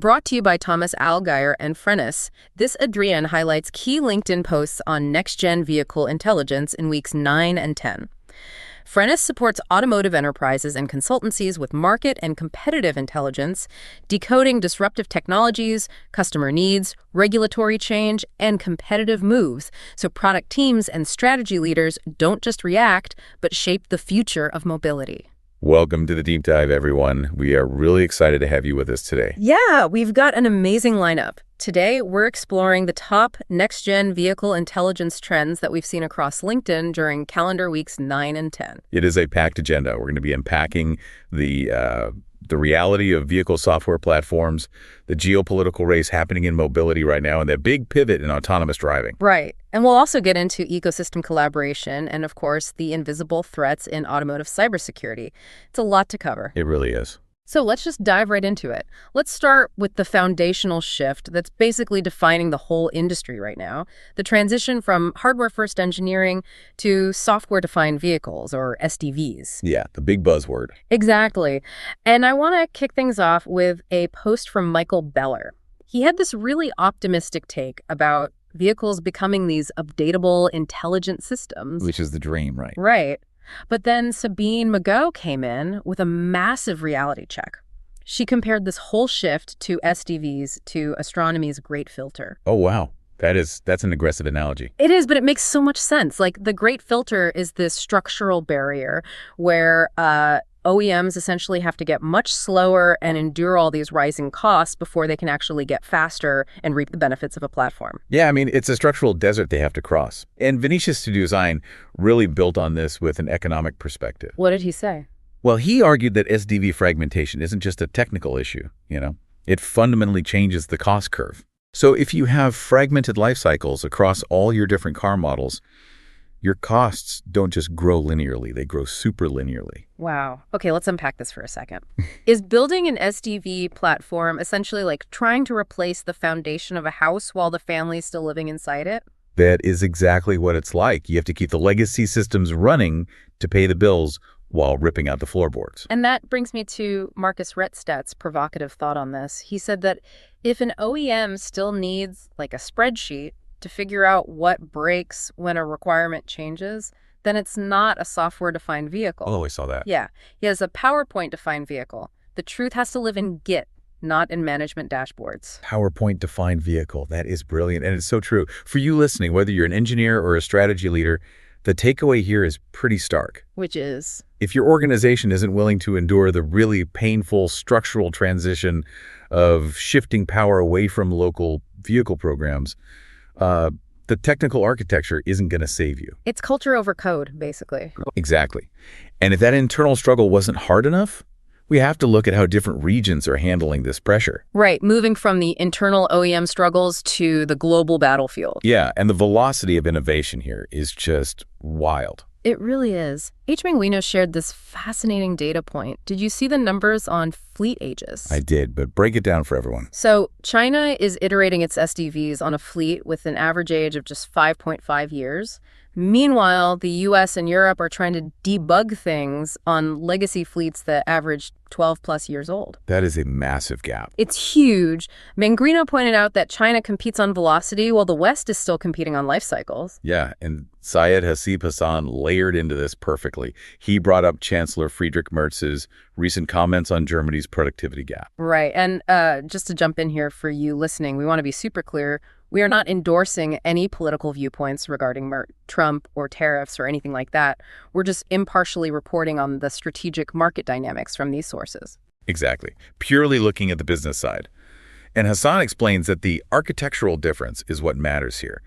Brought to you by Thomas Allgeier and Frennis, this Adrienne highlights key LinkedIn posts on next-gen vehicle intelligence in weeks 9 and 10. Frennis supports automotive enterprises and consultancies with market and competitive intelligence, decoding disruptive technologies, customer needs, regulatory change, and competitive moves, so product teams and strategy leaders don't just react, but shape the future of mobility. Welcome to the Deep Dive, everyone. We are really excited to have you with us today. Yeah, we've got an amazing lineup. Today, we're exploring the top next-gen vehicle intelligence trends that we've seen across LinkedIn during calendar weeks 9 and 10. It is a packed agenda. We're going to be unpacking the reality of vehicle software platforms, the geopolitical race happening in mobility right now, and that big pivot in autonomous driving. Right. And we'll also get into ecosystem collaboration and, of course, the invisible threats in automotive cybersecurity. It's a lot to cover. It really is. So let's just dive right into it. Let's start with the foundational shift that's basically defining the whole industry right now, the transition from hardware-first engineering to software-defined vehicles, or SDVs. Yeah, the big buzzword. Exactly. And I want to kick things off with a post from Michael Beller. He had this really optimistic take about vehicles becoming these updatable, intelligent systems. Which is the dream, right? Right. But then Sabine Magot came in with a massive reality check. She compared this whole shift to SDVs to astronomy's Great Filter. Oh, wow. That's an aggressive analogy. It is, but it makes so much sense. Like, the Great Filter is this structural barrier where OEMs essentially have to get much slower and endure all these rising costs before they can actually get faster and reap the benefits of a platform. Yeah, I mean, it's a structural desert they have to cross. And Vinicius to Design really built on this with an economic perspective. What did he say? Well, he argued that SDV fragmentation isn't just a technical issue, It fundamentally changes the cost curve. So if you have fragmented life cycles across all your different car models, your costs don't just grow linearly, they grow super linearly. Wow. Okay, let's unpack this for a second. Is building an SDV platform essentially like trying to replace the foundation of a house while the family's still living inside it? That is exactly what it's like. You have to keep the legacy systems running to pay the bills while ripping out the floorboards. And that brings me to Marcus Rettstadt's provocative thought on this. He said that if an OEM still needs like a spreadsheet to figure out what breaks when a requirement changes, then it's not a software-defined vehicle. Oh, I saw that. Yeah. He has a PowerPoint-defined vehicle. The truth has to live in Git, not in management dashboards. PowerPoint-defined vehicle. That is brilliant, and it's so true. For you listening, whether you're an engineer or a strategy leader, the takeaway here is pretty stark. Which is? If your organization isn't willing to endure the really painful structural transition of shifting power away from local vehicle programs, the technical architecture isn't going to save you. It's culture over code, basically. Exactly. And if that internal struggle wasn't hard enough, we have to look at how different regions are handling this pressure. Right, moving from the internal OEM struggles to the global battlefield. Yeah, and the velocity of innovation here is just wild. It really is. H. Manguino shared this fascinating data point. Did you see the numbers on fleet ages? I did, but break it down for everyone. So China is iterating its SDVs on a fleet with an average age of just 5.5 years. Meanwhile, the US and Europe are trying to debug things on legacy fleets that average 12 plus years old. That is a massive gap. It's huge. Manguino pointed out that China competes on velocity while the West is still competing on life cycles. Yeah, and Syed Hassib Hassan layered into this perfectly. He brought up Chancellor Friedrich Merz's recent comments on Germany's productivity gap. Right. And just to jump in here for you listening, we want to be super clear. We are not endorsing any political viewpoints regarding Trump or tariffs or anything like that. We're just impartially reporting on the strategic market dynamics from these sources. Exactly. Purely looking at the business side. And Hassan explains that the architectural difference is what matters here.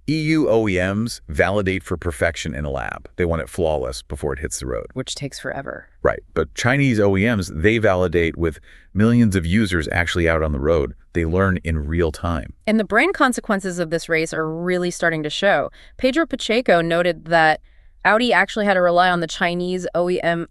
EU OEMs validate for perfection in a lab. They want it flawless before it hits the road. Which takes forever. Right. But Chinese OEMs, they validate with millions of users actually out on the road. They learn in real time. And the brain consequences of this race are really starting to show. Pedro Pacheco noted that Audi actually had to rely on the Chinese OEM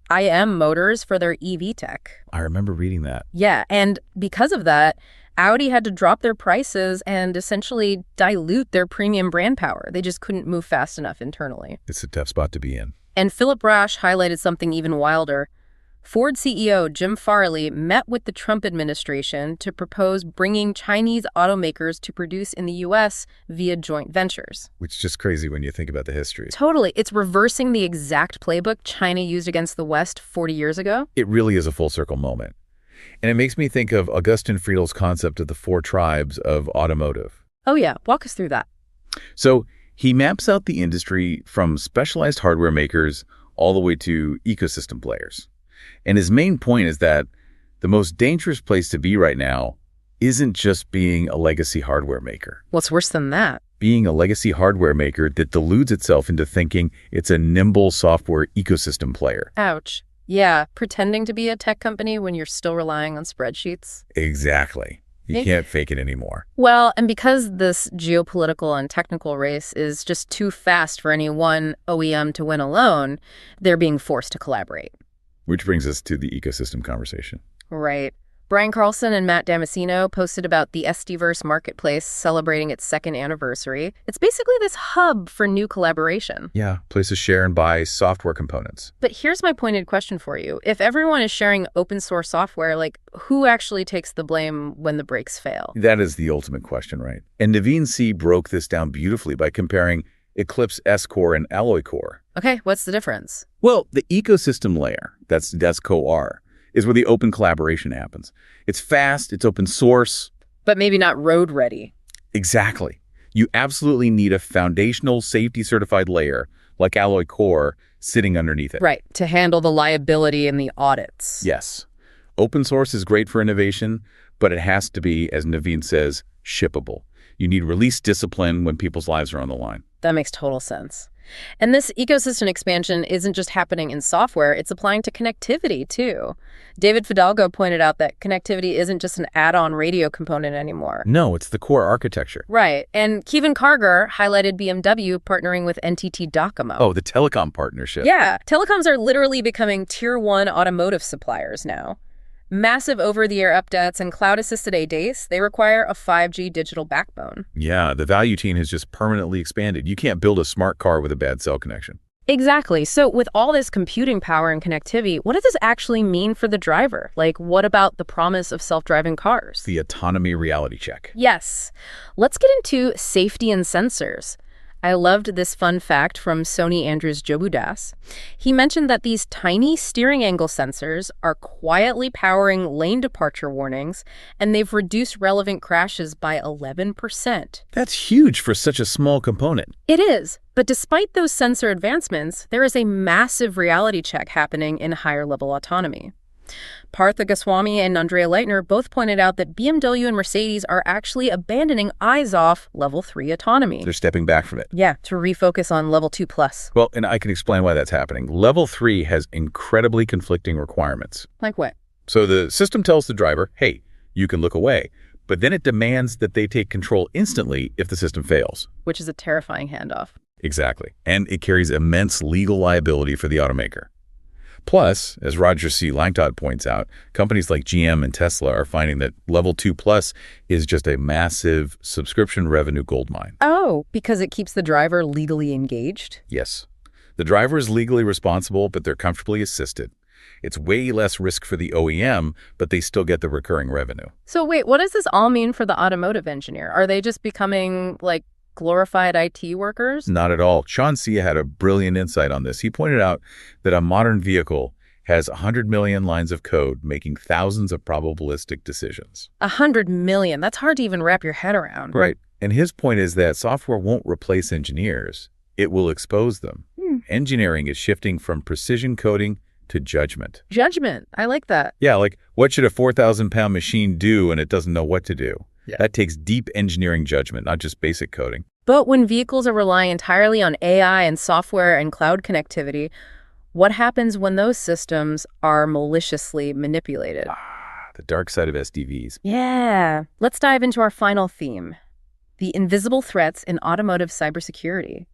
IM motors for their EV tech. I remember reading that. Yeah, and because of that, Audi had to drop their prices and essentially dilute their premium brand power. They just couldn't move fast enough internally. It's a tough spot to be in. And Philip Rasch highlighted something even wilder. Ford CEO Jim Farley met with the Trump administration to propose bringing Chinese automakers to produce in the U.S. via joint ventures. Which is just crazy when you think about the history. Totally. It's reversing the exact playbook China used against the West 40 years ago. It really is a full circle moment. And it makes me think of Augustin Friedel's concept of the 4 tribes of automotive. Oh yeah, walk us through that. So he maps out the industry from specialized hardware makers all the way to ecosystem players. And his main point is that the most dangerous place to be right now isn't just being a legacy hardware maker. What's worse than that? Being a legacy hardware maker that deludes itself into thinking it's a nimble software ecosystem player. Ouch. Yeah, pretending to be a tech company when you're still relying on spreadsheets. Exactly. You can't fake it anymore. Well, and because this geopolitical and technical race is just too fast for any one OEM to win alone, they're being forced to collaborate. Which brings us to the ecosystem conversation. Right. Brian Carlson and Matt Damasino posted about the SDVs marketplace celebrating its 2nd anniversary. It's basically this hub for new collaboration. Yeah, places share and buy software components. But here's my pointed question for you. If everyone is sharing open source software, who actually takes the blame when the brakes fail? That is the ultimate question, right? And Naveen C. broke this down beautifully by comparing Eclipse S-Core and Alloy Core. Okay, what's the difference? Well, the ecosystem layer, that's CoR, is where the open collaboration happens. It's fast, it's open source. But maybe not road ready. Exactly. You absolutely need a foundational safety-certified layer like Alloy Core sitting underneath it. Right, to handle the liability and the audits. Yes. Open source is great for innovation, but it has to be, as Naveen says, shippable. You need release discipline when people's lives are on the line. That makes total sense. And this ecosystem expansion isn't just happening in software, it's applying to connectivity, too. David Fidalgo pointed out that connectivity isn't just an add-on radio component anymore. No, it's the core architecture. Right. And Kevin Karger highlighted BMW partnering with NTT Docomo. Oh, the telecom partnership. Yeah. Telecoms are literally becoming tier 1 automotive suppliers now. Massive over-the-air updates and cloud-assisted ADAS, they require a 5G digital backbone. Yeah, the value chain has just permanently expanded. You can't build a smart car with a bad cell connection. Exactly. So with all this computing power and connectivity, what does this actually mean for the driver? What about the promise of self-driving cars? The autonomy reality check. Yes. Let's get into safety and sensors. I loved this fun fact from Sony Andrews Jobudas. He mentioned that these tiny steering angle sensors are quietly powering lane departure warnings, and they've reduced relevant crashes by 11%. That's huge for such a small component. It is. But despite those sensor advancements, there is a massive reality check happening in higher-level autonomy. Partha Goswami and Andrea Leitner both pointed out that BMW and Mercedes are actually abandoning eyes-off Level 3 autonomy. They're stepping back from it. Yeah, to refocus on Level 2+. Well, and I can explain why that's happening. Level 3 has incredibly conflicting requirements. Like what? So the system tells the driver, hey, you can look away. But then it demands that they take control instantly if the system fails. Which is a terrifying handoff. Exactly. And it carries immense legal liability for the automaker. Plus, as Roger C. Langtodt points out, companies like GM and Tesla are finding that Level 2 Plus is just a massive subscription revenue goldmine. Oh, because it keeps the driver legally engaged? Yes. The driver is legally responsible, but they're comfortably assisted. It's way less risk for the OEM, but they still get the recurring revenue. So wait, what does this all mean for the automotive engineer? Are they just becoming, glorified IT workers? Not at all. Sean Sia had a brilliant insight on this. He pointed out that a modern vehicle has 100 million lines of code making thousands of probabilistic decisions. 100 million? That's hard to even wrap your head around. Right. And his point is that software won't replace engineers. It will expose them. Engineering is shifting from precision coding to judgment. Judgment. I like that. Yeah, what should a 4,000-pound machine do when it doesn't know what to do? Yeah. That takes deep engineering judgment, not just basic coding. But when vehicles are relying entirely on AI and software and cloud connectivity, what happens when those systems are maliciously manipulated? The dark side of SDVs. Yeah. Let's dive into our final theme, the invisible threats in automotive cybersecurity.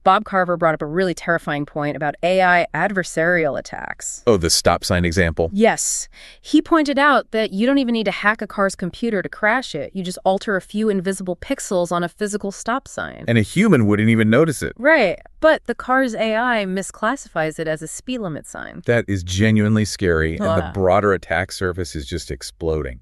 Bob Carver brought up a really terrifying point about AI adversarial attacks. Oh, the stop sign example? Yes. He pointed out that you don't even need to hack a car's computer to crash it. You just alter a few invisible pixels on a physical stop sign. And a human wouldn't even notice it. Right. But the car's AI misclassifies it as a speed limit sign. That is genuinely scary, and the broader attack surface is just exploding.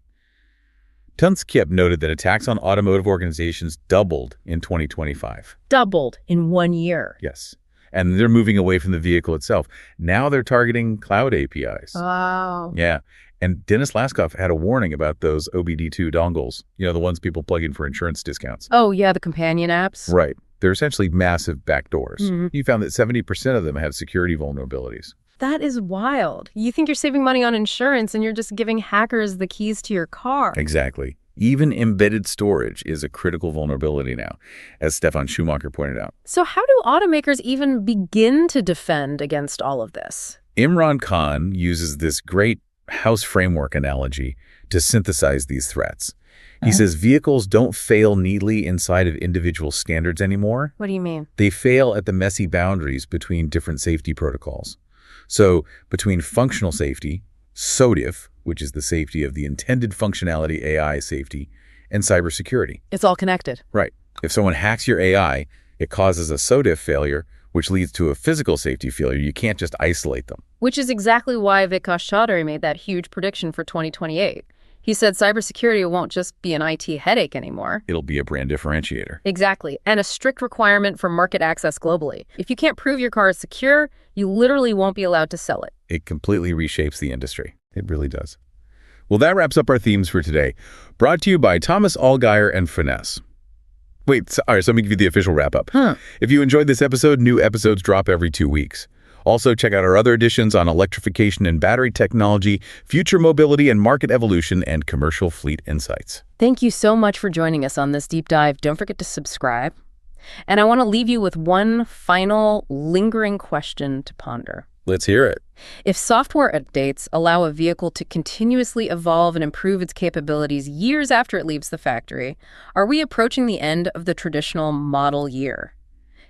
Tunskip noted that attacks on automotive organizations doubled in 2025. Doubled in 1 year. Yes. And they're moving away from the vehicle itself. Now they're targeting cloud APIs. Wow. Yeah. And Dennis Laskoff had a warning about those OBD2 dongles, the ones people plug in for insurance discounts. Oh, yeah, the companion apps. Right. They're essentially massive backdoors. Mm-hmm. You found that 70% of them have security vulnerabilities. That is wild. You think you're saving money on insurance and you're just giving hackers the keys to your car. Exactly. Even embedded storage is a critical vulnerability now, as Stefan Schumacher pointed out. So how do automakers even begin to defend against all of this? Imran Khan uses this great house framework analogy to synthesize these threats. He says vehicles don't fail neatly inside of individual standards anymore. What do you mean? They fail at the messy boundaries between different safety protocols. So between functional safety, SOTIF, which is the safety of the intended functionality AI safety, and cybersecurity. It's all connected. Right. If someone hacks your AI, it causes a SOTIF failure, which leads to a physical safety failure. You can't just isolate them. Which is exactly why Vikas Chaudhary made that huge prediction for 2028. He said cybersecurity won't just be an IT headache anymore. It'll be a brand differentiator. Exactly. And a strict requirement for market access globally. If you can't prove your car is secure, you literally won't be allowed to sell it. It completely reshapes the industry. It really does. Well, that wraps up our themes for today. Brought to you by Thomas Allgaier and Finesse. Wait, sorry, so let me give you the official wrap-up. If you enjoyed this episode, new episodes drop every 2 weeks. Also, check out our other editions on electrification and battery technology, future mobility and market evolution, and commercial fleet insights. Thank you so much for joining us on this deep dive. Don't forget to subscribe. And I want to leave you with one final lingering question to ponder. Let's hear it. If software updates allow a vehicle to continuously evolve and improve its capabilities years after it leaves the factory, are we approaching the end of the traditional model year?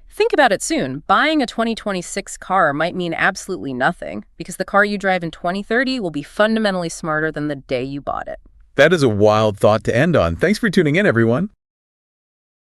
Think about it soon. Buying a 2026 car might mean absolutely nothing because the car you drive in 2030 will be fundamentally smarter than the day you bought it. That is a wild thought to end on. Thanks for tuning in, everyone.